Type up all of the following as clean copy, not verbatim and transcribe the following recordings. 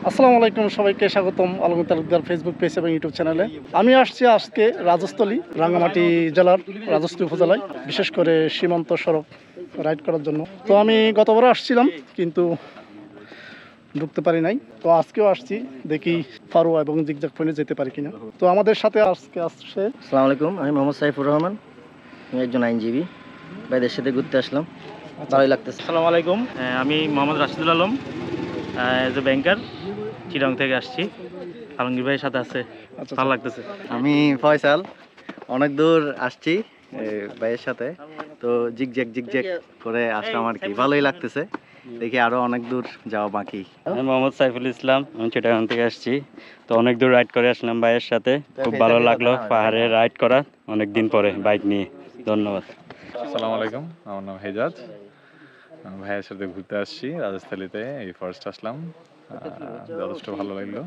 আসসালামু আলাইকুম, সবাইকে স্বাগতম আলম তালুকদার ফেসবুক পেজ এবং ইউটিউব চ্যানেলে। আমি আসছি আজকে রাজস্থলী, রাঙ্গামাটি জেলার রাজস্থলী উপজেলায়, বিশেষ করে সীমান্ত সড়ক রাইড করার জন্য। তো আমি গতবার আসছিলাম কিন্তু ঢুকতে পারি নাই, তো আজকেও আসছি, দেখি ফারুয়া এবং জিগজাগ পয়েন্টে যেতে পারি কিনা। তো আমাদের সাথে আজকে আসছে, আসসালামু আলাইকুম, আমি মোহাম্মদ সাইফুর রহমান। আমি একজন আইনজীবী, ভাইদের সাথে ঘুরতে আসলাম, ভালোই লাগতেছে। আসসালামু আলাইকুম, আমি মোহাম্মদ রাশিদুল আলম, এজ এ ব্যাংকার, চিটাং থেকে আসছি। আলমগীর ভাইয়ের সাথে আছে, আচ্ছা, ভালো লাগতেছে। আমি ফয়সাল, অনেক দূর আসছি ভাইয়ের সাথে, তো জিগজ্যাগ করে আসলাম আর কি, ভালোই লাগতেছে। দেখি আরো অনেক দূর যাওয়া বাকি। আমি মোহাম্মদ সাইফুল ইসলাম, আমি চিটাগাং থেকে আসছি। তো অনেক দূর রাইড করে আসলাম ভাইয়ের সাথে, খুব ভালো লাগলো পাহাড়ে রাইড করা অনেক দিন পরে বাইক নিয়ে। ধন্যবাদ। আসসালামু আলাইকুম, আমার নাম হেজাজ। আমি ভাইয়ের সাথে ঘুরতে আসছি রাজস্থলীতে, এই ফার্স্ট আসলাম। যথেষ্ট ভালো লাগলো।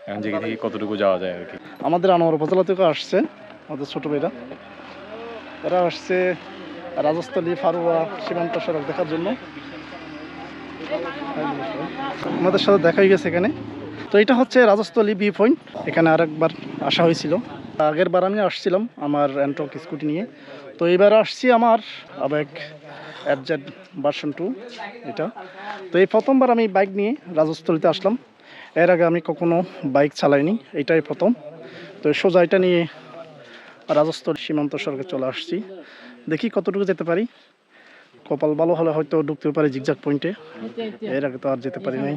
এখন দেখি কতটুকু যাওয়া যায় আর কি। আমাদের আনোয়ার উপজেলা থেকে আসছে আমাদের ছোট ভাইরা, এরা আসছে রাজস্থলী ফারুয়া সীমান্ত সড়ক দেখার জন্য। আমাদের সাথে দেখা হয়ে গেছে এখানে। তো এটা হচ্ছে রাজস্থলী বি পয়েন্ট, এখানে আরেকবার আসা হয়েছিল। আগের বার আমি আসছিলাম আমার অ্যান্ট্রক স্কুটি নিয়ে, তো এইবার আসছি আমার আবেগ এফজেড ভার্সন 2 এটা। তো এই প্রথমবার আমি বাইক নিয়ে রাজস্থলীতে আসলাম, এর আগে আমি কখনো বাইক চালাইনি, এটাই প্রথম। তো সোজা এটা নিয়ে রাজস্থলী সীমান্ত সড়কে চলে আসছি, দেখি কতটুকু যেতে পারি। কপাল ভালো হলে হয়তো ঢুকতে পারি জিগজাগ পয়েন্টে, এর আগে তো আর যেতে পারি নাই।